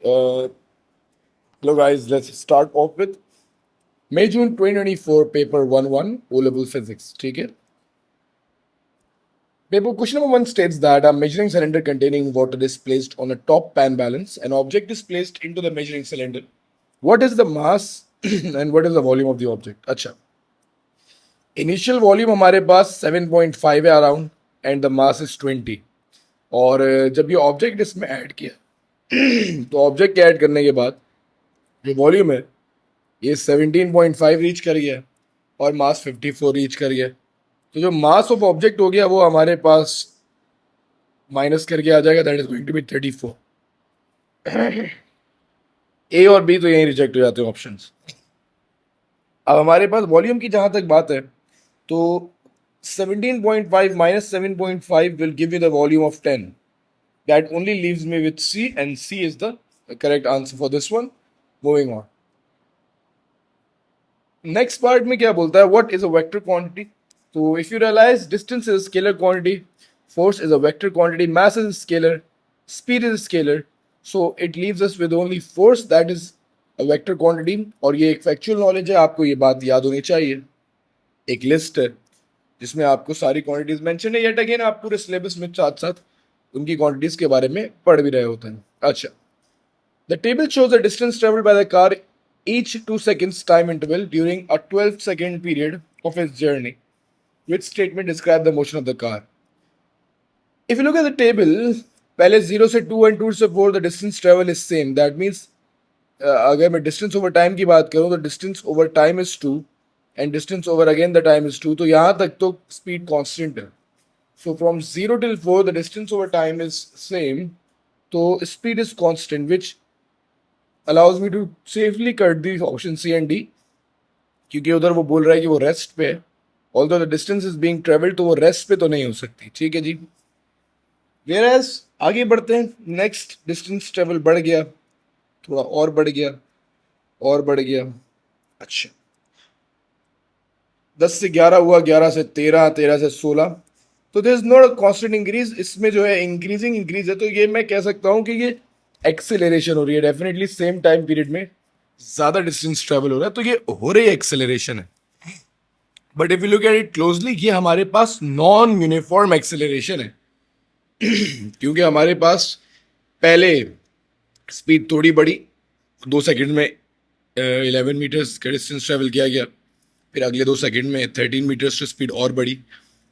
Uh, Hello guys, let's start off with May June 2024 paper 1-1 O level physics. ठीक है? Paper question number 1 states that a measuring cylinder containing water is placed on a top pan balance. An object is placed into the measuring cylinder. What is the mass and what is the volume of the object? अच्छा, initial volume हमारे पास 7.5 है around and the mass is 20. और जब ये object इसमें add किया तो object के ऐड करने के बाद जो वॉल्यूम है ये 17.5 रीच कर गया और मास 54 रीच कर गया. तो जो मास ऑफ ऑब्जेक्ट हो गया वो हमारे पास माइनस करके आ जाएगा, that is going to be 34. A और बी तो यहीं रिजेक्ट हो जाते हैं ऑप्शंस. अब हमारे पास वॉल्यूम की जहां तक बात है तो 17.5 minus 7.5 will give you the volume of 10. That only leaves me with C, and C is the correct answer for this one. Moving on. Next part में क्या बोलता है? What is a vector quantity? So if you realize distance is a scalar quantity, force is a vector quantity, mass is a scalar, speed is a scalar. So it leaves us with only force, that is a vector quantity. और ये एक factual knowledge है, आपको ये बात याद होनी चाहिए. एक लिस्ट है जिसमें आपको सारी क्वांटिटीज मेंशन है. येट अगेन आप पूरे सिलेबस में साथ साथ उनकी क्वांटिटीज के बारे में पढ़ भी रहे होते हैं. अच्छा, the table shows the distance travelled by the car each 2 seconds time interval during a 12-second period of its journey. Which statement describe the motion of the car? If you look at the table, पहले 0 से 2 and 2 से 4 the distance travel is same. That means अगर मैं distance over time की बात करूँ तो distance over time is 2 and distance over again the time is 2. तो यहाँ तक तो speed constant है. So from 0 till 4 the distance over time is same. तो speed is constant, which allows me to safely cut the option C and D, क्योंकि उधर वो बोल रहा है कि वो रेस्ट पे है. Although the distance is being travelled तो वो रेस्ट पे तो नहीं हो सकती. ठीक है जी. वेयरएज आगे बढ़ते हैं. नेक्स्ट डिस्टेंस ट्रेवल बढ़ गया, थोड़ा और बढ़ गया और बढ़ गया. अच्छा, 10 से 11 हुआ, 11 से 13, 13 से 16. तो there is not constant increase. इसमें जो है इंक्रीजिंग इंक्रीज है. तो ये मैं कह सकता हूँ कि ये एक्सेलरेशन हो रही है. डेफिनेटली सेम टाइम पीरियड में ज्यादा डिस्टेंस ट्रेवल हो रहा है तो ये हो रही एक्सेलरेशन है. But if you look at it closely ये हमारे पास नॉन यूनिफॉर्म एक्सेलरेशन है. क्योंकि हमारे पास पहले स्पीड थोड़ी बढ़ी, 2 सेकंड में 11 मीटर्स का डिस्टेंस ट्रेवल किया गया, फिर अगले 2 सेकंड में 13 मीटर्स की स्पीड और बढ़ी.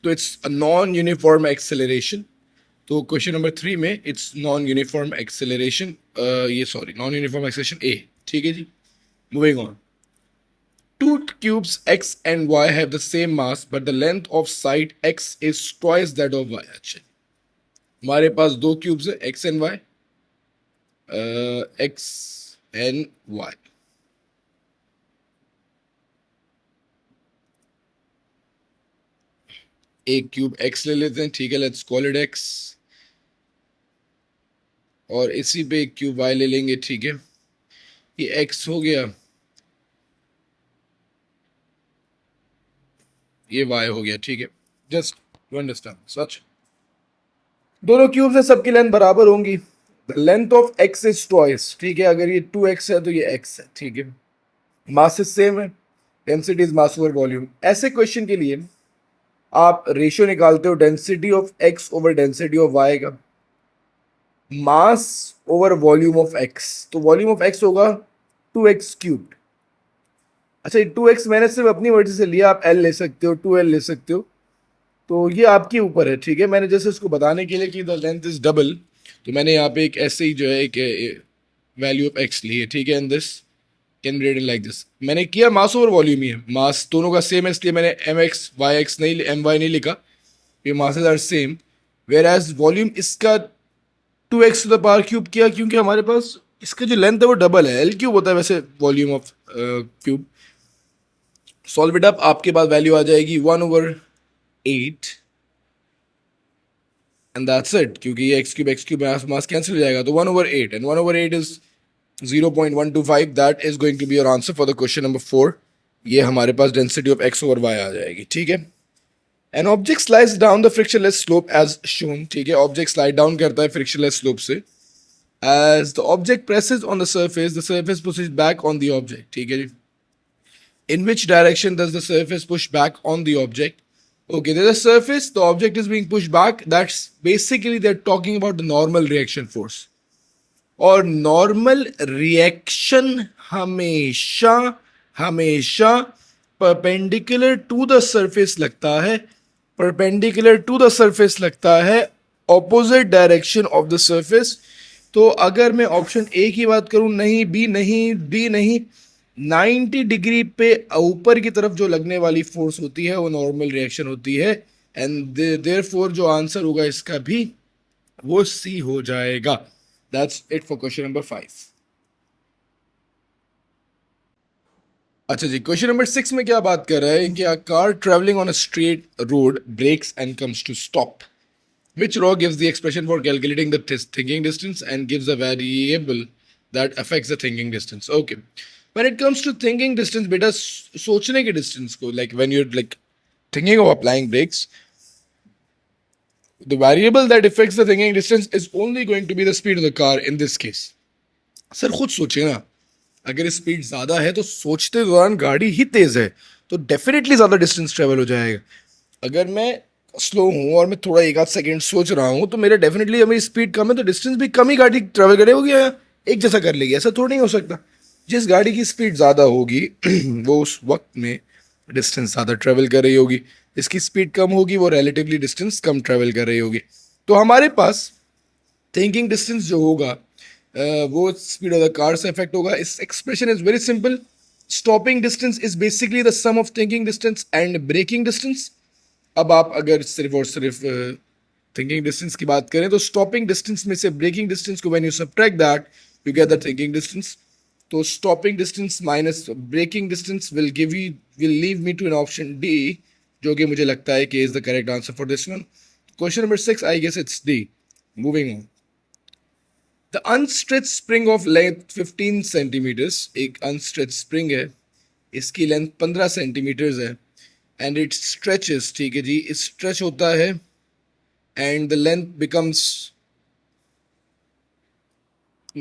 तो it's a non uniform acceleration. तो क्वेश्चन नंबर 3 में इट्स नॉन यूनिफॉर्म एक्सेलरेशन, ये sorry non uniform acceleration A. ठीक है जी. Moving on. Two cubes x and y have the same mass, but the length of side x is twice that of y. अच्छा, हमारे पास दो cubes है x and y, x and y. एक cube x ले लेते हैं. ठीक है, लेट्स कॉल इट x. और इसी पे एक क्यूब y ले लेंगे. ठीक है, ये x हो गया, ये y हो गया. ठीक है, जस्ट टू अंडरस्टैंड सच. दोनों क्यूब्स है, सबकी लेंथ बराबर होंगी. The length of x is twice. ठीक है, अगर ये 2x है तो ये x है. ठीक है, मासेस सेम है, density is mass over volume. ऐसे क्वेश्चन के लिए आप रेशियो निकालते हो density of x over density of y का, मास ओवर वॉल्यूम ऑफ x. तो वॉल्यूम ऑफ x होगा 2x क्यूब्ड. अच्छा, ये 2x मैंने सिर्फ अपनी मर्जी से लिया, आप l ले सकते हो, 2l ले सकते हो, तो ये आपके ऊपर है. ठीक है, मैंने जैसे उसको बताने के लिए कि द लेंथ इज डबल, तो मैंने यहाँ पे एक ऐसे ही जो है एक वैल्यू ऑफ x ली है. ठीक है, and this can be written like this. मैंने किया मास ओवर वॉल्यूम ही है, मास दोनों का सेम है, इसलिए मैंने mx yx नहीं my नहीं लिखा. ये masses are same. Whereas volume इसका 2x to the power cube किया, क्योंकि हमारे पास इसका जो लेंथ है वो डबल है. l क्यूब होता है वैसे volume of cube. Solve it up, आपके पास वैल्यू आ जाएगी 1/8 एंड दैट्स इट. क्योंकि ये एक्स क्यूब मास कैंसिल हो जाएगा, तो 1/8 and 1/8 is 0.125. That is going to be your answer for the question number 4. ये हमारे पास density of x over y आ जाएगी. ठीक है, an object slides down the frictionless slope as shown. ठीक है, ऑब्जेक्ट स्लाइड डाउन करता है फ्रिक्शनलेस स्लोप से As the object presses on the surface pushes back on the object. ठीक है जी. In which direction does the surface push back on the object? Okay, there's a surface, the object is being pushed back. That's basically they're talking about the normal reaction force. और normal reaction हमेशा हमेशा perpendicular to the surface लगता है. Perpendicular to the surface लगता है, opposite direction of the surface. तो अगर मैं ऑप्शन ए की बात करूं, नहीं, बी नहीं, डी नहीं, 90 डिग्री पे ऊपर की तरफ जो लगने वाली फोर्स होती है वो नॉर्मल रिएक्शन होती है. एंड देयरफॉर जो आंसर होगा इसका भी वो सी हो जाएगा. That's it for question number 5. अच्छा जी, क्वेश्चन नंबर 6 में क्या बात कर रहा है कि a car traveling on a straight road breaks and comes to stop. Which law gives the expression for calculating the thinking distance and gives a variable that affects the thinking distance? Okay. When it comes to thinking distance, बेटा सोचने के distance को, like when you're like thinking of applying brakes, the variable that affects the thinking distance is only going to be the speed of the car in this case. Sir खुद सोचिए ना, अगर speed ज़्यादा है तो सोचते दौरान गाड़ी ही तेज़ है तो डेफिनेटली ज़्यादा डिस्टेंस ट्रेवल हो जाएगा. अगर मैं स्लो हूँ और मैं थोड़ा एक आध सेकेंड सोच रहा हूँ तो मेरा डेफिनेटली मेरी स्पीड कम है तो डिस्टेंस भी कम ही गाड़ी ट्रेवल करेगी या एक जैसा कर लेगी. ऐसा थोड़ा नहीं हो सकता. जिस गाड़ी की स्पीड ज़्यादा होगी वो उस वक्त में डिस्टेंस ज़्यादा ट्रेवल कर रही होगी, इसकी स्पीड कम होगी वो रिलेटिवली डिस्टेंस कम ट्रेवल कर रही होगी. तो हमारे पास थिंकिंग डिस्टेंस जो होगा वो स्पीड ऑफ द कार से इफेक्ट होगा. इस expression is very simple. Stopping distance is basically the sum of thinking distance and braking distance. अब आप अगर सिर्फ और सिर्फ थिंकिंग डिस्टेंस की बात करें तो स्टॉपिंग डिस्टेंस में से ब्रेकिंग डिस्टेंस को when you subtract that you get the thinking distance. तो stopping distance minus braking distance will leave me to an option D, जो कि मुझे लगता है कि is the correct answer for this one. Question number 6, I guess it's D. Moving on. The unstretched spring of length 15 centimeters, एक unstretched spring है, इसकी length 15 centimetres है, and it stretches, ठीक है जी, स्ट्रेच होता है and the length becomes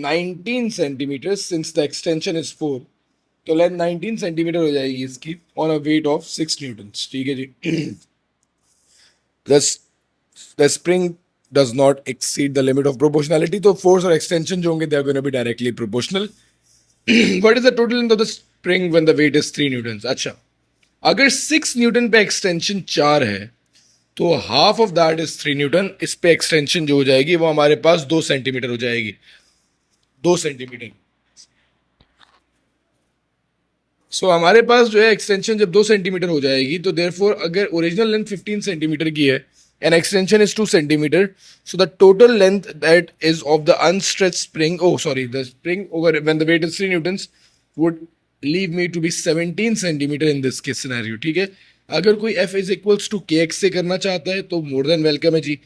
19 centimeters since the extension is 4. तो length 19 centimetre हो जाएगी इसकी on a weight of 6 newtons, ठीक है जी. The spring does not exceed the limit of proportionality. तो force और extension जो होंगे they are going to be directly proportional. What is the total length of the spring when the weight is 3 newtons? अच्छा, अगर 6 Newton पे extension 4 है तो half of that is 3 Newton. इस पे एक्सटेंशन जो हो जाएगी वो हमारे पास 2 सेंटीमीटर हो जाएगी. 2 सेंटीमीटर. सो हमारे पास जो है एक्सटेंशन जब 2 सेंटीमीटर हो जाएगी तो देयरफॉर अगर ओरिजिनल लेंथ 15 सेंटीमीटर की है and extension is 2 centimeter, so the total length that is of the unstretched spring, the spring over when the weight is 3 newtons would leave me to be 17 centimeter in this case scenario. ठीक है. अगर कोई f is equals to kx से करना चाहता है तो more than welcome है जी.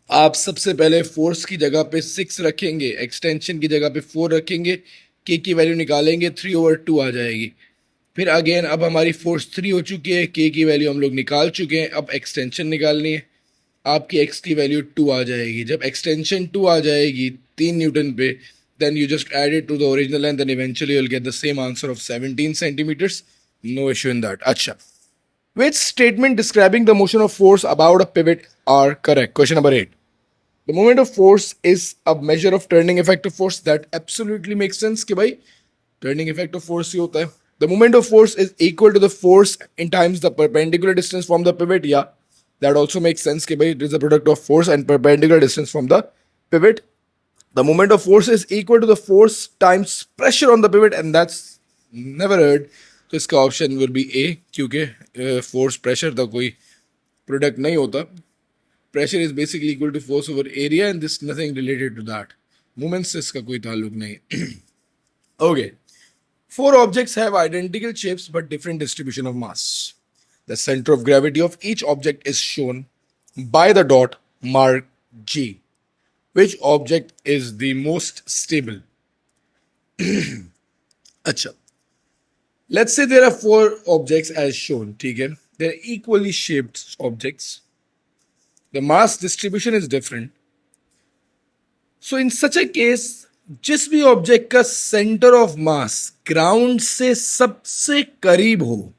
आप सबसे पहले फोर्स की जगह पे 6 रखेंगे, एक्सटेंशन की जगह पे 4 रखेंगे, k की वैल्यू निकालेंगे, 3/2 आ जाएगी. फिर अगेन अब हमारी फोर्स 3 हो चुकी है, k की वैल्यू हम लोग निकाल चुके हैं, अब एक्सटेंशन निकालनी है, आपकी x की वैल्यू 2 आ जाएगी. जब एक्सटेंशन 2 आ जाएगी 3 न्यूटन पे, then you just add it to the original length and eventually you'll get the same answer of 17 centimeters. No issue in that. अच्छा. Which statement describing the motion of force about a pivot are correct? Question number 8. The moment of force is a measure of turning effect of force. That absolutely makes sense कि भाई turning effect of force ही होता है. The moment of force is equal to the force in times the perpendicular distance from the pivot. Yeah, that also makes sense कि भाई it is the product of force and perpendicular distance from the pivot. The moment of force is equal to the force times pressure on the pivot, and that's never heard. तो इसका option will be A, क्योंकि force pressure का कोई product नहीं होता. Pressure is basically equal to force over area and this nothing related to that. Moments से इसका कोई ताल्लुक नहीं. Okay. 4 objects have identical shapes but different distribution of mass. The center of gravity of each object is shown by the dot marked G. Which object is the most stable? अच्छा. Let's say there are 4 objects as shown. ठीक है. They're equally shaped objects. The mass distribution is different. So in such A case जिस भी object का centre of mass ground से सबसे करीब हो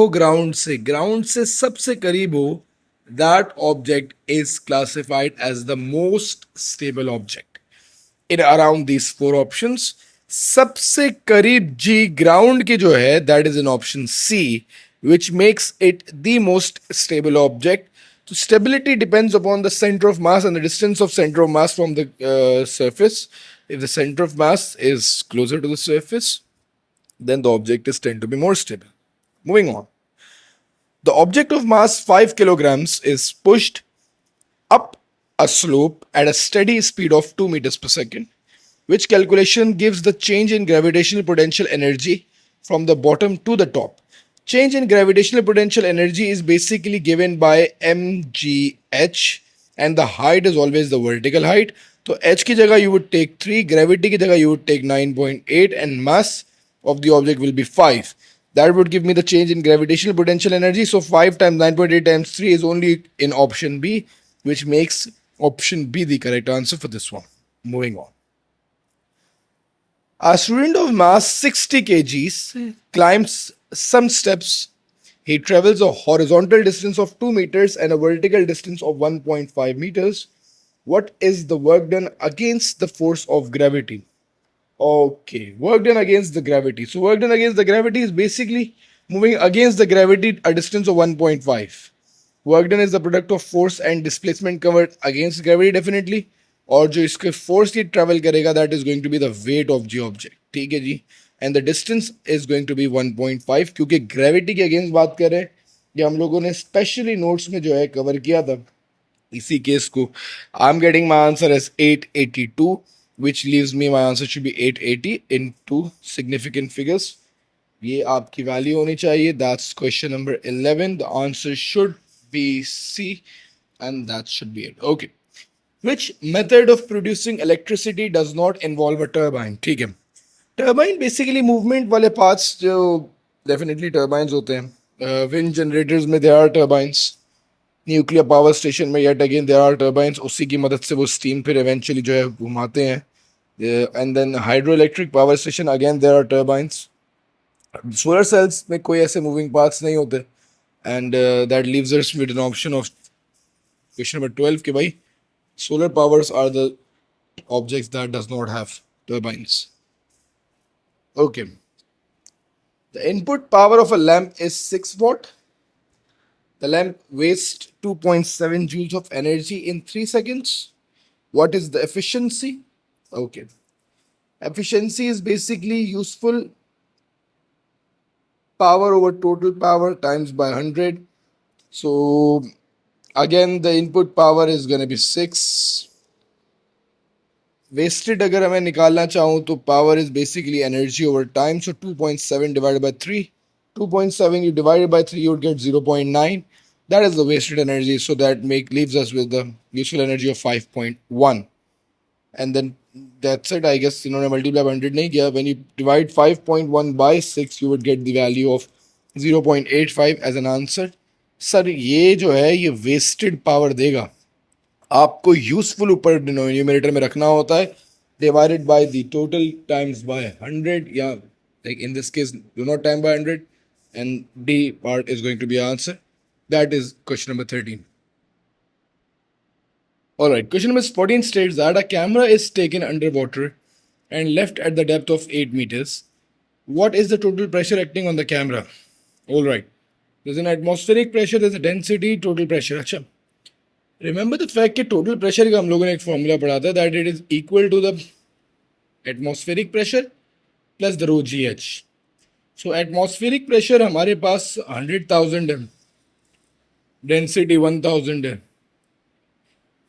ग्राउंड से सबसे करीब हो, that object is classified as the most stable object in around these four options. सबसे करीब जी ग्राउंड की जो है that is in option C, which makes it the most stable object. So stability depends upon the center of mass and the distance of center of mass from the surface. If the center of mass is closer to the surface, then the object is tend to be more stable. Moving on. The object of mass 5 kilograms is pushed up a slope at a steady speed of 2 meters per second, which calculation gives the change in gravitational potential energy from the bottom to the top. Change in gravitational potential energy is basically given by mgh, and the height is always the vertical height. So h की जगह you would take 3, gravity की जगह you would take 9.8, and mass of the object will be 5. That would give me the change in gravitational potential energy. So 5 times 9.8 times 3 is only in option B, which makes option B the correct answer for this one. Moving on. A student of mass 60 kgs climbs some steps. He travels a horizontal distance of 2 meters and a vertical distance of 1.5 meters. What is the work done against the force of gravity? Okay, work done against the gravity. So, work done against the gravity is basically moving against the gravity a distance of 1.5. Work done is the product of force and displacement covered against gravity definitely. और जो इसके force की travel करेगा that is going to be the weight of जी object. ठीक है जी. And the distance is going to be 1.5, क्योंकि ग्रेविटी के अगेंस्ट बात करें ये हम लोगों ने स्पेशली नोट्स में जो है कवर किया था इसी केस को. I am getting my answer as 882, which leaves me my answer should be 880 in two significant figures. ये आपकी वैल्यू होनी चाहिए. That's question number 11. The answer should be C, and that should be it. Okay. Which method of producing electricity does not involve a turbine? ठीक है. Turbine basically movement वाले parts जो definitely turbines होते हैं. Wind generators में there are turbines. Nuclear power station में yet again there are turbines. उसी की मदद से वो स्टीम फिर इवेंचुअली जो है घुमाते हैं. And then hydro electric power station again there are turbines. Solar cells में कोई ऐसे मूविंग पार्ट्स नहीं होते. And that leaves us with an option of question number 12 कि भाई solar powers are the objects that does not have turbines. Okay. The input power of a lamp is 6 watt. The lamp wastes 2.7 joules of energy in 3 seconds. What is the efficiency? Okay. Efficiency is basically useful power over total power times by 100. So again the input power is going to be 6. Wasted अगर हमें निकालना चाहूँ तो power is basically energy over time. So 2.7 divided by 3. 2.7 you divided by 3 you would get 0.9. That is the wasted energy. So that leaves us with the useful energy of 5.1. And then that's it. I guess इन्होंने multiply by 100 नहीं किया. When you divide 5.1 by 6 you would get the value of 0.85 as an answer. Sir ये जो है ये wasted power देगा. आपको useful ऊपर न्यूमरेटर में रखना होता है. Divided by the total times by 100, या like in this case do not time by 100, and D part is going to be answer. That is question number 13. Alright, question number 14 states that a camera is taken underwater and left at the depth of 8 meters. What is the total pressure acting on the camera? Alright, there's an atmospheric pressure, there's a density, total pressure. अच्छा, remember the fact कि total pressure का हम लोगों ने एक formula पढ़ा था that it is equal to the atmospheric pressure plus the rho gh. So atmospheric pressure हमारे पास 100,000 है, density 1000 है,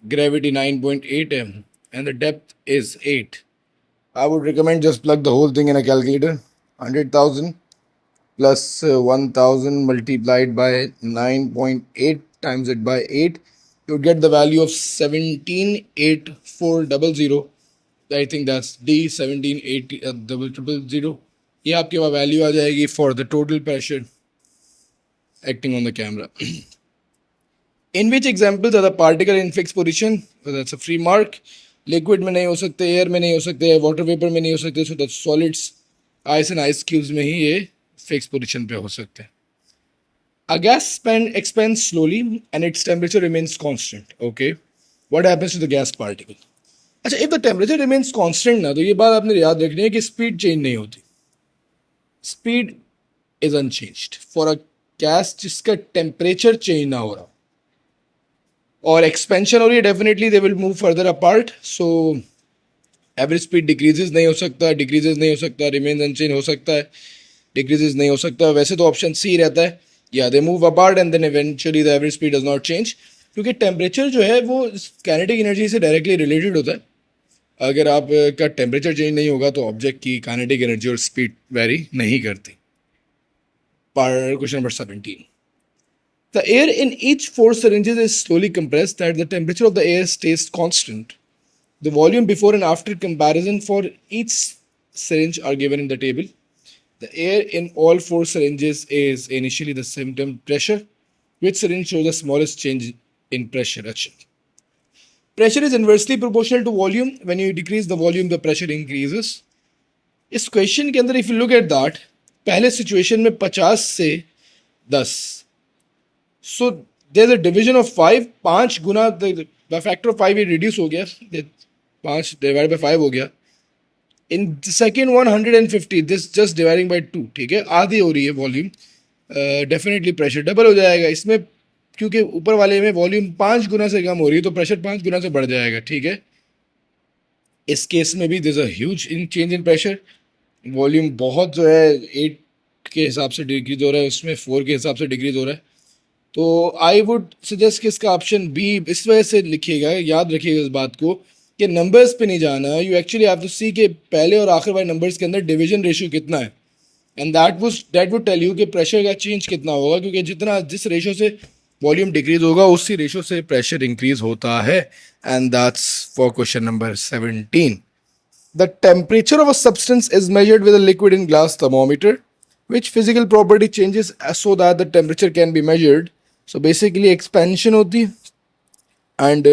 gravity 9.8 है, and the depth is 8. I would recommend just plug the whole thing in a calculator. 100,000 plus 1000 multiplied by 9.8 times it by 8, you would get the value of 178400. I think that's D, 178000. ये आपके पास value आ जाएगी for the total pressure acting on the camera. In which examples are the particle in fixed position that's a free mark. Liquid में नहीं हो सकते, air में नहीं हो सकते, वाटर वेपर में नहीं हो सकते, so that's solids, ice and ice cubes में ही ये फिक्स पोजीशन पे हो सकते हैं. A gas expands slowly and its temperature remains constant. Okay. What happens to the gas particle? अच्छा, if the temperature remains constant ना, तो ये बात आपने याद रखनी है कि स्पीड चेंज नहीं होती. Speed is unchanged for a gas जिसका टेम्परेचर चेंज ना हो रहा और एक्सपेंशन हो रही है, definitely they will move further apart. So average speed decreases नहीं हो सकता, डिक्रीजेज नहीं हो सकता, रिमेन्स अनचेंज हो सकता है, डिक्रीजेज नहीं हो सकता. वैसे तो ऑप्शन सी रहता है, या they move apart and then eventually the average speed does not change, क्योंकि टेम्परेचर जो है वो काइनेटिक एनर्जी से डायरेक्टली रिलेटेड होता है. अगर आपका टेम्परेचर चेंज नहीं होगा तो ऑब्जेक्ट की काइनेटिक एनर्जी और स्पीड वेरी नहीं करती. Question number 17. The air in each four syringes is slowly compressed that the temperature of the air stays constant. The volume before and after comparison for each syringe are given in the table. The air in all four syringes is initially the same pressure. Which syringe shows the smallest change in pressure? Pressure is inversely proportional to volume. When you decrease the volume, the pressure increases. इस question के अंदर if you look at that, पहले situation में 50 से 10, so there is a division of 5, 5 गुना the factor of 5 ये reduce हो गया, 5 डिवाइड बाय 5 हो गया. In second 150, this just dividing by 2, ठीक है, आधी हो रही है वॉल्यूम, डेफिनेटली प्रेशर डबल हो जाएगा इसमें, क्योंकि ऊपर वाले में वॉल्यूम 5 गुना से कम हो रही है तो प्रेशर 5 गुना से बढ़ जाएगा, ठीक है. इस केस में भी this a huge in change in pressure. Volume बहुत जो है 8 के हिसाब से डिक्रीज हो रहा है, उसमें 4 के हिसाब से डिक्रीज हो रहा है. तो आई वुड सजेस्ट कि इसका ऑप्शन बी इस वजह से लिखिएगा, याद रखिएगा इस बात को कि नंबर्स पे नहीं जाना. यू एक्चुअली हैव टू सी कि पहले और आखिर वाले नंबर्स के अंदर डिवीजन रेशियो कितना है, and that would tell you कि प्रेशर का चेंज कितना होगा, क्योंकि जिस रेशियो से वॉल्यूम डिक्रीज होगा उसी रेशियो से प्रेशर इंक्रीज होता है. And that's for question number 17. The temperature of a substance is measured with a liquid in glass thermometer. Which physical property changes so that the temperature can be measured? So basically expansion hoti, and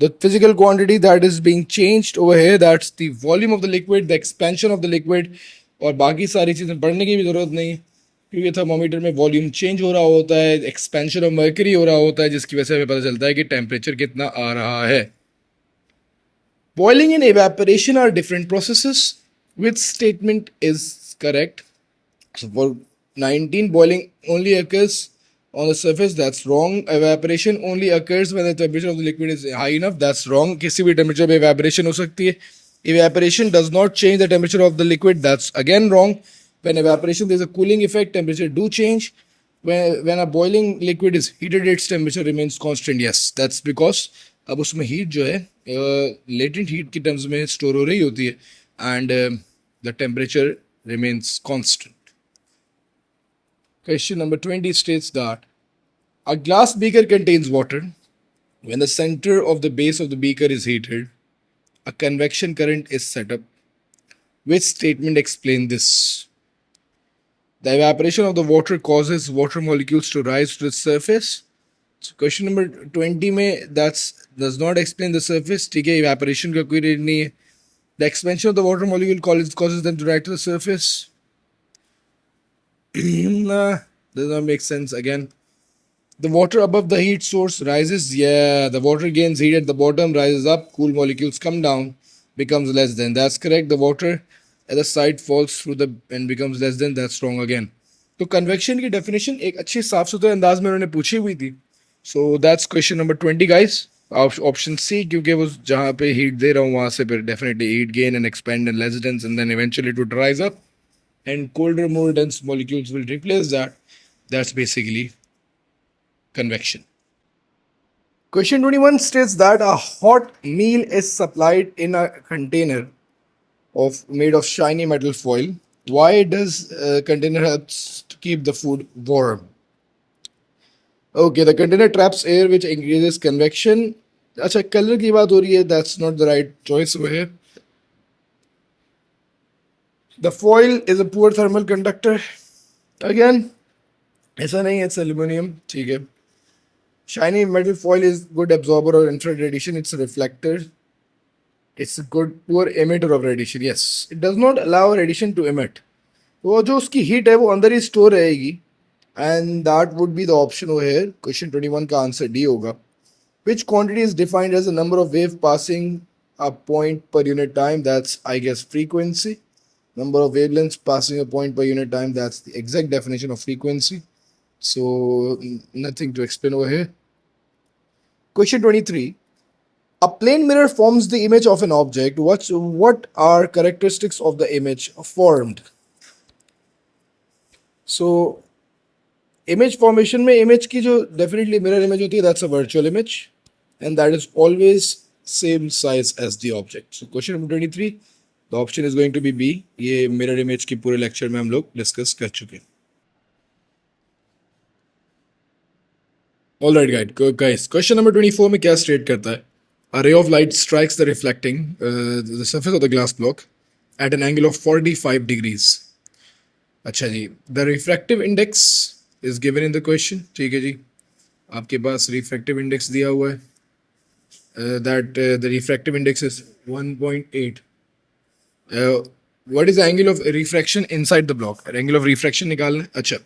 the physical quantity that is being changed over here, that's the volume of the liquid, the expansion of the liquid. और बाकी सारी चीज़ें पढ़ने की भी ज़रूरत नहीं, क्योंकि थर्मोमीटर में वॉल्यूम चेंज हो रहा होता है, एक्सपेंशन ऑफ मर्करी हो रहा होता है, जिसकी वजह से हमें पता चलता है कि टेम्परेचर कितना आ रहा है. Boiling and evaporation are different processes. Which statement is correct? So for 19, boiling only occurs on the surface. That's wrong. Evaporation only occurs when the temperature of the liquid is high enough. That's wrong. किसी भी temperature पे evaporation हो सकती है. Evaporation does not change the temperature of the liquid. That's again wrong. When evaporation, there's a cooling effect. Temperature do change. When a boiling liquid is heated, its temperature remains constant. Yes, that's because अब उसमें heat जो है latent heat के terms में store हो रही होती है, and the temperature remains constant. Question number 20 states that a glass beaker contains water. When the center of the base of the beaker is heated, a convection current is set up. Which statement explains this? The evaporation of the water causes water molecules to rise to the surface. So question number 20 में that's does not explain the surface, ठीक है, evaporation का कोई rate नहीं है. The expansion of the water molecule causes them to rise to the surface. Nah, does not make sense again. The water above the heat source rises. Yeah, the water gains heat at the bottom, rises up, cool molecules come down, becomes less than. That's correct. The water at the side falls through the and becomes less than. That's wrong again. तो convection की definition एक अच्छी साफ सुथरे अंदाज में उन्होंने पूछी हुई थी. So that's question number 20 guys. Option C, क्योंकि वो जहाँ पे हीट दे रहा हूँ वहाँ से फिर definitely heat gain and expand and less dense and then eventually it would rise up and colder more dense molecules will replace that. That's basically convection. Question 21 states that a hot meal is supplied in a container made of shiny metal foil. Why does container helps to keep the food warm? Okay, the container traps air which increases convection. अच्छा, colour की बात हो रही है, that's not the right choice over here. The foil is a poor thermal conductor. Again, ऐसा नहीं है, it's aluminium, ठीक है. Shiny metal foil is good absorber of infrared radiation. It's a reflector. It's a good poor emitter of radiation. Yes, it does not allow radiation to emit. वो जो उसकी heat है वो अंदर ही स्टोर रहेगी and that would be the option over here. Question 21 का answer D होगा. Which quantity is defined as the number of wave passing a point per unit time? That's, I guess, frequency. Number of wavelengths passing a point per unit time. That's the exact definition of frequency. So nothing to explain over here. Question 23. A plane mirror forms the image of an object. What are characteristics of the image formed? So image formation में image की जो definitely mirror image होती है, that's a virtual image and that is always same size as the object. So question number 23, the option is going to be B. ये mirror image की पूरे lecture में हम लोग discuss कर चुके हैं. Alright guys, question number 24 में क्या state करता है? A ray of light strikes the reflecting the surface of the glass block at an angle of 45 degrees. अच्छा जी, the refractive index is given in the question. ठीक है जी, आपके पास refractive index दिया हुआ है that the refractive index is 1.8. What is the angle of refraction inside the block? Angle of refraction निकालना है. अच्छा,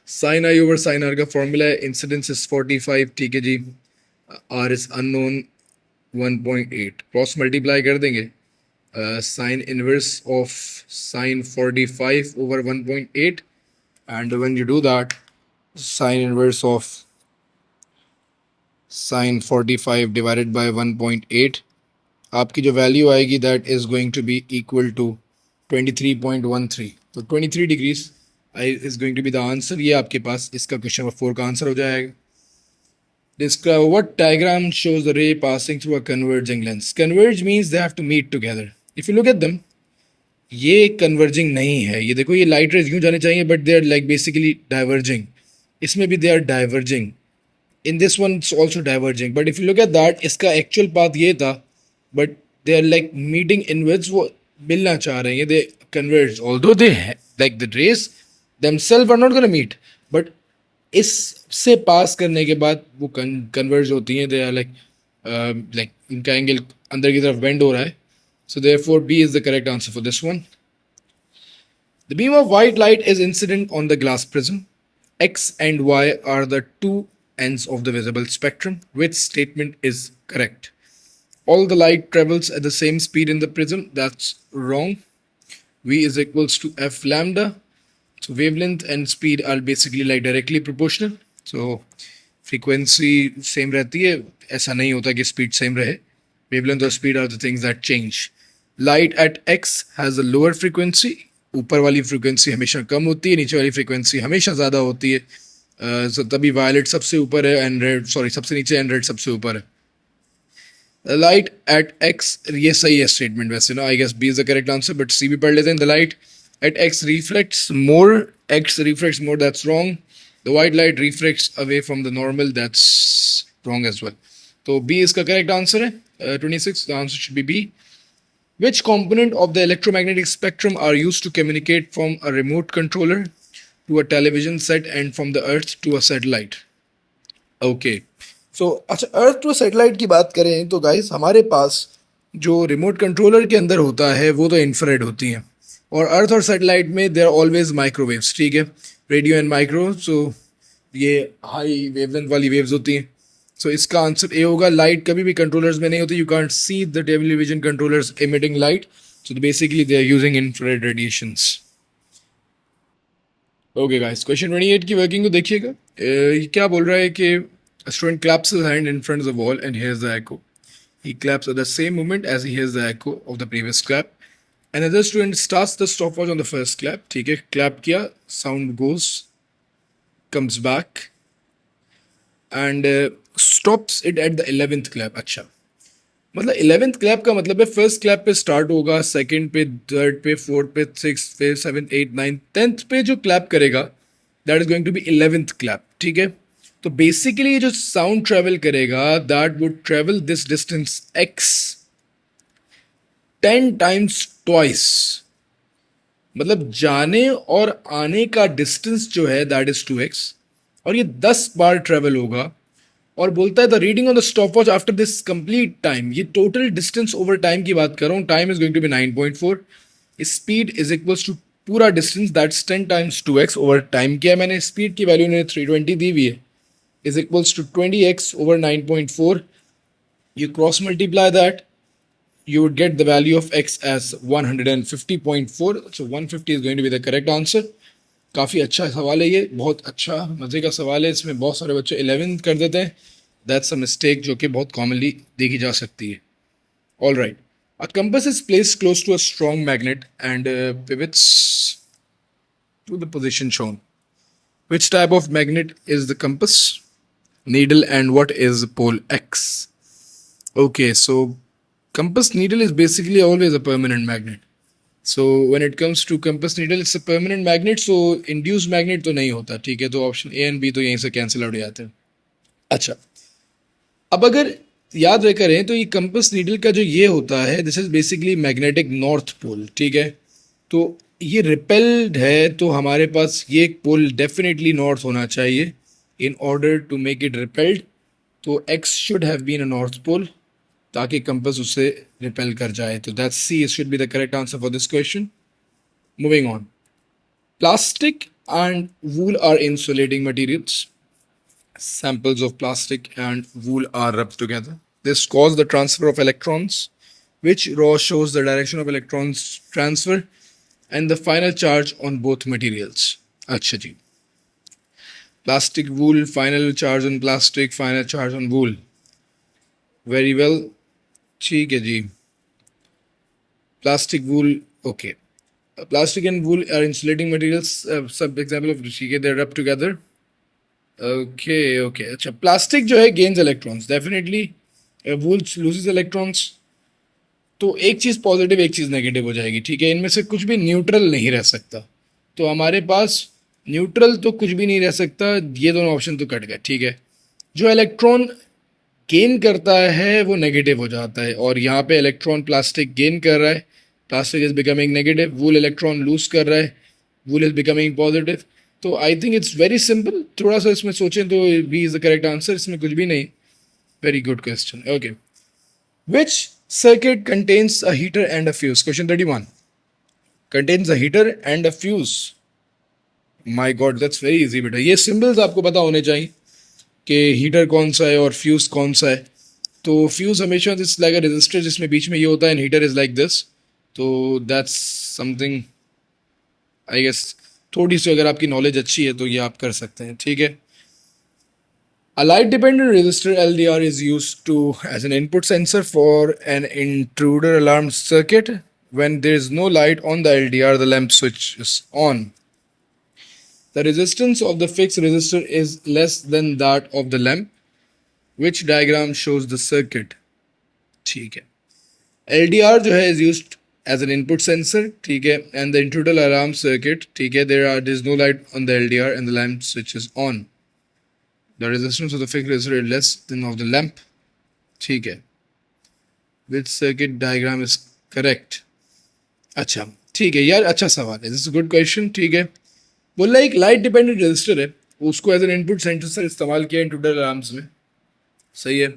sine I over sine R का फॉर्मूला है, इंसिडेंस इज 45. ठीक है जी, R is unknown 1.8. Cross multiply कर देंगे. Sine inverse of sine 45 over 1.8, and when you do that, sine inverse of sine 45 divided by 1.8, आपकी जो वैल्यू आएगी that is going to be equal to 23.13. तो 23 degrees is going to be the answer. ये आपके पास इसका question number 4 का answer हो जाएगा. Describe what diagram shows the ray passing through a converging lens. Converge means they have to meet together. If you look at them, ये converging नहीं है. ये देखो, ये light rays यूं जाने चाहिए but they are like basically diverging. इसमें भी they are diverging. In this one it's also diverging. But if you look at that, इसका actual path ये था but they are like meeting inwards. वो मिलना चाह रहे हैं. They converge. Although they like the rays themselves are not going to meet, but इससे पास करने के बाद वो कन्वर्ज होती हैं. दे आर लाइक इनका एंगल अंदर की तरफ बेंड हो रहा है. So therefore B is the correct answer for this one. The beam of white light is incident on the glass prism. X and Y are the two ends of the visible spectrum. Which statement is correct? All the light travels at the same speed in the prism. That's wrong. V is equals to f lambda. So wavelength and speed are basically like directly proportional. So frequency same रहती है, ऐसा नहीं होता कि speed same रहे. Wavelength और speed are the things that change. Light at x has a lower frequency. ऊपर वाली frequency हमेशा कम होती है, नीचे वाली frequency हमेशा ज़्यादा होती है. So तभी violet सबसे ऊपर है and red, sorry, सबसे नीचे and red सबसे ऊपर है. Light at x, ये सही है statement वैसे ना. I guess B is the correct answer, but C भी पढ़ लेते हैं. The light at x reflects more. X reflects more. That's wrong. The white light refracts away from the normal. That's wrong as well. So B is the correct answer. 26. The answer should be B. Which component of the electromagnetic spectrum are used to communicate from a remote controller to a television set and from the earth to a satellite? Okay. So अच्छा, earth to satellite की बात करें तो guys हमारे पास जो remote controller के अंदर होता है वो तो इंफ्रारेड होती हैं, और अर्थ और सैटेलाइट में देर ऑलवेज माइक्रोवेव्स. ठीक है, रेडियो एंड माइक्रो. सो ये हाई वेवलेंथ वाली वेव्स होती हैं. सो इसका आंसर ए होगा. लाइट कभी भी कंट्रोलर्स में नहीं होती. You can't see the television controllers emitting light. So basically they are using infrared radiations. Okay guys, question 28 की वर्किंग को देखिएगा. ये क्या बोल रहा है कि a student claps his hand in front of the wall and hears the echo. He claps at the same moment as he hears the echo of the previous clap. Another student starts the stopwatch on the first clap. ठीक है, clap किया, sound goes, comes back and stops it at the 11th clap. अच्छा, मतलब 11th clap का मतलब है first clap पे start होगा, सेकंड पे, थर्ड पे, फोर्थ पे, सिक्स्थ पे, सेवन्थ, एट, नाइन्थ, 10th पे जो क्लैप करेगा that is going to be 11th clap. ठीक है, तो बेसिकली ये जो साउंड ट्रेवल करेगा that would travel this distance x 10 times twice. मतलब जाने और आने का डिस्टेंस जो है दैट इज 2x, और ये 10 बार ट्रेवल होगा, और बोलता है the reading on the stopwatch after this complete time, ये टोटल डिस्टेंस ओवर टाइम की बात कर रहा हूँ, time is going to be 9.4, speed is equals to पूरा distance that's 10 times 2x over time किया मैंने, स्पीड की वैल्यू ने 320 दी हुई है, is equals to 20x over 9.4, you cross multiply that, you would get the value of x as 150.4, so 150 is going to be the correct answer. काफ़ी अच्छा सवाल है ये, बहुत अच्छा मज़े का सवाल है, इसमें बहुत सारे बच्चे 11 कर देते हैं, दैट्स अ मिस्टेक जो कि बहुत कॉमनली देखी जा सकती है. All right, a compass is placed close to a strong magnet and pivots to the position shown. Which type of magnet is the compass needle and what is pole X? Okay, so compass needle is basically always a permanent magnet. So when it comes to compass needle, it's a permanent magnet. So induced magnet तो नहीं होता, ठीक है, तो option A and B तो यहीं से cancel out हो जाते हैं. अच्छा, अब अगर याद रख करें तो ये कंपस नीडल का जो ये होता है, this is basically magnetic north pole, ठीक है, तो ये रिपेल्ड है, तो हमारे पास ये पोल डेफिनेटली नॉर्थ होना चाहिए in order to make it repelled, तो X should have been a north pole ताकि कंपस उससे रिपेल कर जाए, तो that's C should be the correct answer for this question. Moving on, plastic and wool are insulating materials. Samples of plastic and wool are rubbed together. This causes the transfer of electrons, which raw shows the direction of electrons transfer and the final charge on both materials. अच्छा जी, plastic wool, final charge on plastic, final charge on wool. Very well, ठीक है जी. Plastic wool, okay. Plastic and wool are insulating materials. Some example of ठीक है, they're rubbed together. Okay okay, अच्छा, plastic जो है gains electrons, definitely वूल loses electrons, तो एक चीज़ positive एक चीज़ नेगेटिव हो जाएगी, ठीक है, इनमें से कुछ भी न्यूट्रल नहीं रह सकता, तो हमारे पास न्यूट्रल तो कुछ भी नहीं रह सकता, ये दोनों ऑप्शन तो कट गए, ठीक है. जो इलेक्ट्रॉन गेन करता है वो नेगेटिव हो जाता है, और यहाँ पे इलेक्ट्रॉन प्लास्टिक गेन कर रहा है, plastic is becoming negative, wool electron lose कर रहा है, वूल इज बिकमिंग पॉजिटिव. तो I think it's very simple, थोड़ा सा इसमें सोचें तो B is the correct answer, इसमें कुछ भी नहीं. Very good question. Okay, which circuit contains a heater and a fuse? Question 31 contains a heater and a fuse. My god, that's very easy बेटा, ये सिंबल्स आपको पता होने चाहिए कि हीटर कौन सा है और फ्यूज कौन सा है. तो फ्यूज हमेशा इट्स लाइक अ रेजिस्टर जिसमें बीच में ये होता है, and heater is like this, तो दैट्स समथिंग आई गेस, थोड़ी सी अगर आपकी नॉलेज अच्छी है तो ये आप कर सकते हैं, ठीक है. A light dependent resistor LDR is used to as an input sensor for an intruder alarm circuit. When there is no light on the LDR, the lamp switches on. The resistance of the fixed resistor is less than that of the lamp. Which diagram shows the circuit? ठीक है, LDR जो है is used as an input sensor, ठीक है, and the intruder alarm circuit, ठीक है, there is no light on the LDR and the lamp switches on. The resistance of the fixed resistor is less than of the lamp, ठीक है. Which circuit diagram is correct? अच्छा, ठीक है यार, अच्छा सवाल है, दिस इज गुड क्वेश्चन, ठीक है. बोल रहा है एक लाइट डिपेंडेंट रजिस्टर है, उसको एज एन इनपुट सेंसर इस्तेमाल किया इंट्रूडर अलार्म्स में, सही है.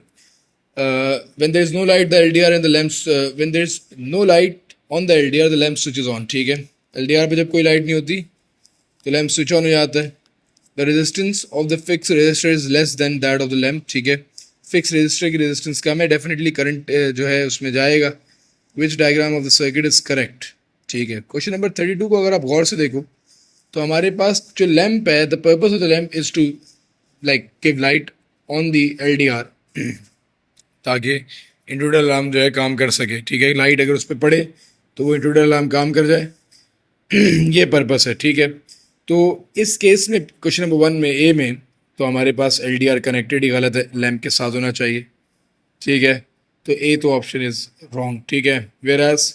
when there is no light the LDR and the lamps when there is no light on the LDR the lamp switches on, ठीक है. LDR पे जब कोई लाइट नहीं होती तो लैम्प स्विच ऑन हो जाता है. The resistance of the fix resistor is less than that of the lamp, ठीक है, फिक्स रजिस्टर की रेजिस्टेंस कम है, डेफिनेटली करंट जो है उसमें जाएगा. Which diagram of the circuit is correct, ठीक है. क्वेश्चन नंबर 32 को अगर आप गौर से देखो तो हमारे पास जो लैम्प है, the purpose of the lamp is to like give light on the LDR ताकि इंट्रूडर अलार्म जो है काम कर सके, ठीक है, लाइट अगर उस पर पड़े तो वो इंट्रूडर अलार्म काम कर जाए. ये पर्पस है, ठीक है. तो इस केस में क्वेश्चन नंबर 1 में ए में तो हमारे पास LDR कनेक्टेड ही गलत है, लैम्प के साथ होना चाहिए, ठीक है, तो ए तो ऑप्शन इज रॉन्ग, ठीक है. Whereas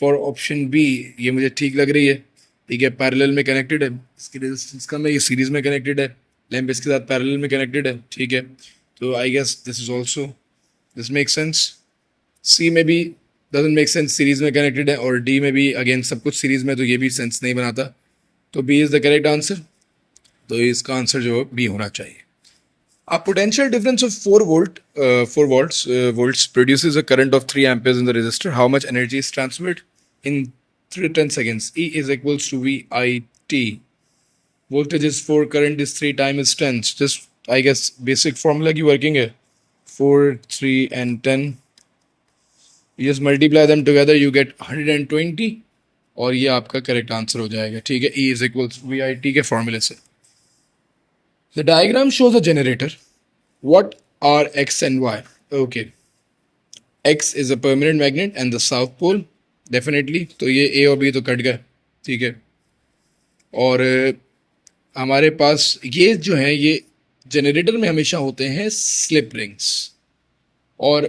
for option B ये मुझे ठीक लग रही है, ठीक है, पैरेलल में कनेक्टेड है, इसकी रेजिस्टेंस कम है, ये सीरीज में कनेक्टेड है, लैम्प इसके साथ पैरेलल में कनेक्टेड है, ठीक है, तो I guess this is also this make sense. C में भी डजंट मेक सेंस, सीरीज में कनेक्टेड है, और डी में भी अगेन सब कुछ सीरीज में, तो ये भी सेंस नहीं बनाता, तो B is the correct answer. तो इसका आंसर जो है बी होना चाहिए. A potential difference of 4 volts produces a current of 3 amperes in the resistor. How much energy is transferred in 10 seconds? E is equals to VIT. Voltage is 4, current is 3 times 10. Just, I guess, basic formula की working है. 4, 3 and 10. You just multiply them together, you get 120. और ये आपका correct answer हो जाएगा. ठीक है, E is equals to VIT के फॉर्मूले से. The diagram shows a generator. What are X and Y? Okay. X is a permanent magnet and the south pole. Definitely. तो ये A और B तो कट गए. ठीक है. और हमारे पास ये जो है ये जनरेटर में हमेशा होते हैं स्लिप रिंग्स और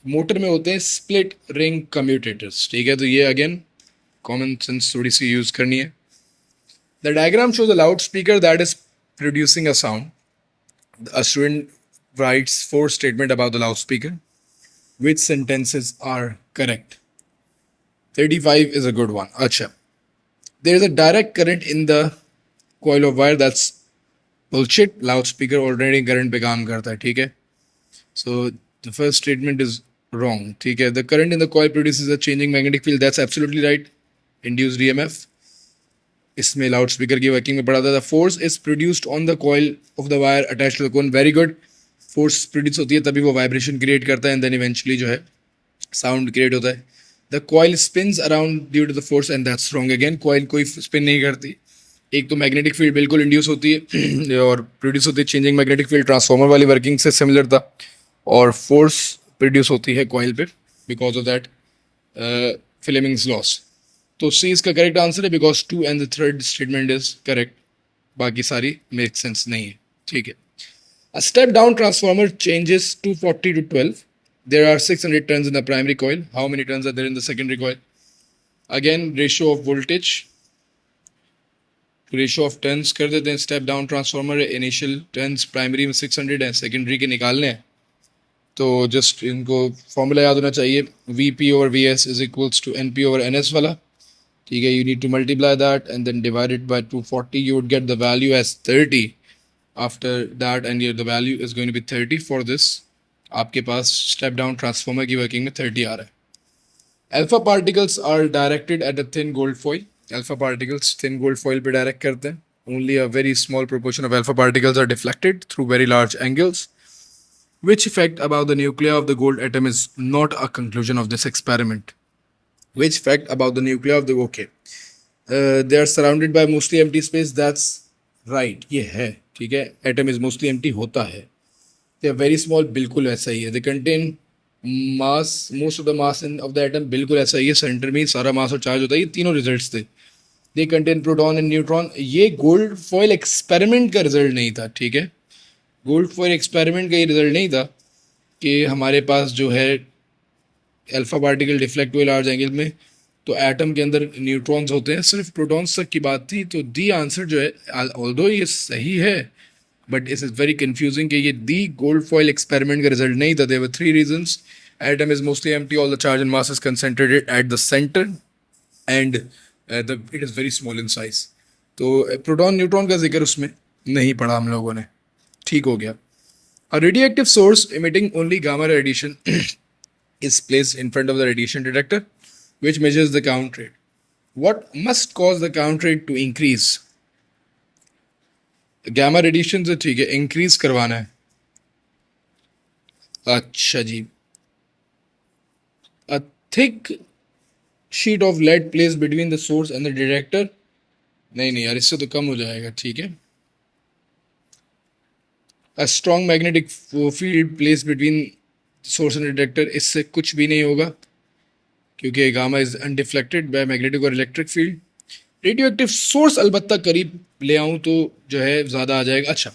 मोटर में होते हैं स्प्लिट रिंग कम्यूटेटर्स. ठीक है, तो ये अगेन कॉमन सेंस थोड़ी सी यूज करनी है. The diagram shows a loud speaker that is producing a sound. A student writes 4 statements about the loudspeaker. Which sentences are correct? 35 is a good one. Acha. There is a direct current in the coil of wire. That's bullshit. Loudspeaker alternating current पे काम करता है. ठीक है. So the first statement is wrong. ठीक है. The current in the coil produces a changing magnetic field. That's absolutely right. Induced EMF. इसमें loudspeaker की वर्किंग में पढ़ा था. Force is produced on the coil of the wire attach to the cone. Very good. Force produce होती है तभी वो vibration create करता है एंड देन इवेंचुअली जो है साउंड क्रिएट होता है. The coil spins around due to the force and that's wrong again. Coil कोई स्पिन नहीं करती. एक तो मैग्नेटिक फील्ड बिल्कुल इंड्यूस होती है और प्रोड्यूस होती है. चेंजिंग मैग्नेटिक फील्ड ट्रांसफॉर्मर वाली वर्किंग से सिमिलर था. और फोर्स प्रोड्यूस होती है कॉइल पे because of that Fleming's loss. तो सी इसका करेक्ट आंसर है because 2 and the third statement is correct. बाकी सारी मेक सेंस नहीं है. ठीक है. A step down transformer changes 240 to 12. There are 600 turns in the primary coil. How many turns are there in the secondary coil? Again, ratio of voltage. Ratio of turns कर देते हैं. Step down transformer initial turns primary में 600 है, secondary के निकालने हैं. तो just इनको फॉर्मूला याद होना चाहिए. V P over V S is equals to N P over N S वाला. ठीक है. You need to multiply that and then divide it by 240. You would get the value as 30 after that and the value is going to be 30 for this. आपके पास step down transformer की working में 30 आ रहा है. Alpha particles are directed at a thin gold foil. Alpha particles thin gold foil पे direct करते हैं. Only a very small proportion of alpha particles are deflected through very large angles. Which fact about the nuclei of the gold atom is not a conclusion of this experiment? Which fact about the nuclei of the okay? They are surrounded by mostly empty space. That's right. ये है. ठीक है. Atom is mostly empty होता है. They are very small. बिल्कुल ऐसा ही है. They contain mass. Most of the mass of the atom बिल्कुल ऐसा ही है. सेंटर में सारा मास और चार्ज होता है. ये तीनों रिजल्ट्स थे. They contain proton and neutron. ये गोल्ड फॉइल एक्सपेरिमेंट का रिजल्ट नहीं था. ठीक है. गोल्ड फॉइल एक्सपेरिमेंट का ये रिजल्ट नहीं था कि हमारे पास जो है अल्फा पार्टिकल डिफ्लेक्ट हुए लार्ज एंगल में तो एटम के अंदर न्यूट्रॉन्स होते हैं. सिर्फ प्रोटॉन्स तक की बात थी. तो दी आंसर जो है ऑल्दो ये सही है बट इस इज़ वेरी कन्फ्यूजिंग कि ये दी गोल्ड फॉइल एक्सपेरिमेंट का रिजल्ट नहीं था. There were 3 reasons. Atom is mostly empty. All the charge and mass is concentrated at the centre and it is very small in size. तो proton neutron का जिक्र उसमें नहीं पढ़ा हम लोगों ने. ठीक हो गया. A radioactive source emitting only gamma radiation is placed in front of the radiation detector, which measures the count rate. What must cause the count rate to increase? Gamma radiation से ठीक है, increase करवाना है. अच्छा जी. A thick sheet of lead placed between the source and the detector. नहीं यार, इससे तो कम हो जाएगा. ठीक है. A strong magnetic field placed between source and detector. इससे कुछ भी नहीं होगा क्योंकि gamma is undeflected by magnetic और इलेक्ट्रिक फील्ड. रेडियोएक्टिव सोर्स अलबत्ता करीब ले आऊँ तो जो है ज़्यादा आ जाएगा. अच्छा,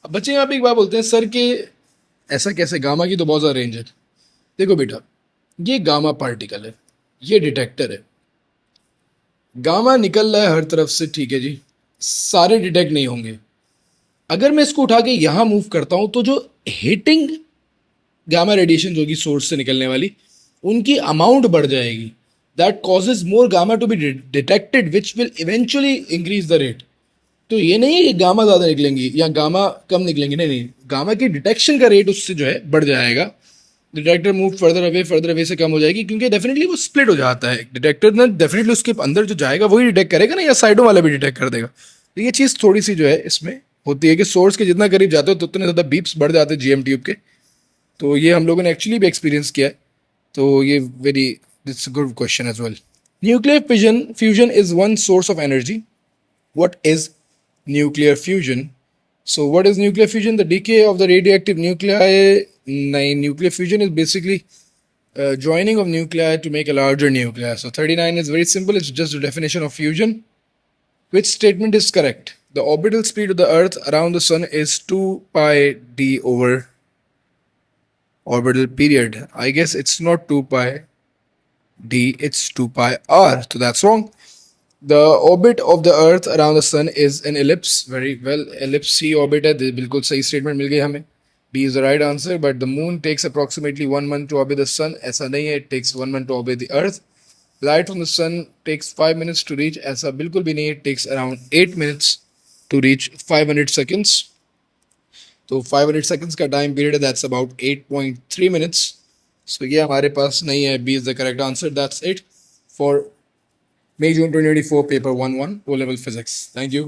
अब बच्चे यहाँ पे एक बात बोलते हैं सर कि ऐसा कैसे, गामा की तो बहुत ज़्यादा रेंज है. देखो बेटा, ये गामा पार्टिकल है, ये डिटेक्टर है. गामा निकल रहा है हर तरफ से. ठीक है जी. सारे डिटेक्ट नहीं होंगे. अगर मैं इसको उठा के यहाँ मूव करता हूँ तो जो हिटिंग गामा रेडिएशन होगी सोर्स से निकलने वाली, उनकी अमाउंट बढ़ जाएगी. That causes more gamma to be detected which will eventually increase the rate. तो ये नहीं है कि गामा ज़्यादा निकलेंगी या गामा कम निकलेंगी, नहीं नहीं, गामा की डिटेक्शन का रेट उससे जो है बढ़ जाएगा। डिटेक्टर मूव फर्दर अवे से कम हो जाएगी, क्योंकि डेफिनेटली वो स्प्लिट हो जाता है। डिटेक्टर ना डेफिनेटली उसके अंदर जो जाएगा वही डिटेक्ट करेगा ना, या साइडों वाला भी डिटेक्ट कर देगा। तो ये चीज़ थोड़ी सी जो है इसमें होती है कि सोर्स के जितना करीब जाते हो तो उतने ज़्यादा बीप्स बढ़ जाते हैं जीएम ट्यूब के। तो ये हम लोगों ने एक्चुअली भी एक्सपीरियंस किया है। तो ये very it's good question as well. Nuclear fusion is one source of energy. What is nuclear fusion? So, what is nuclear fusion? The decay of the radioactive nuclei. Nuclear fusion is basically joining of nuclei to make a larger nuclei. So, 39 is very simple. It's just a definition of fusion. Which statement is correct? The orbital speed of the Earth around the Sun is 2 pi d over orbital period. I guess it's not 2 pi d, it's 2 pi r. So, that's wrong. The orbit of the Earth around the Sun is an ellipse. Very well, ellipse C orbit है, बिल्कुल सही statement मिल गई हमें. B is the right answer. But the Moon takes approximately 1 month to orbit the Sun. ऐसा नहीं है, it takes 1 month to orbit the Earth. Light from the Sun takes 5 minutes to reach. ऐसा बिल्कुल भी नहीं है, it takes around 8 minutes to reach 500 seconds. तो 500 seconds का time period है, that's about 8.3 minutes. So ये हमारे पास नहीं है. B is the correct answer. That's it for May June 2024 paper 1-1 O level physics. Thank you.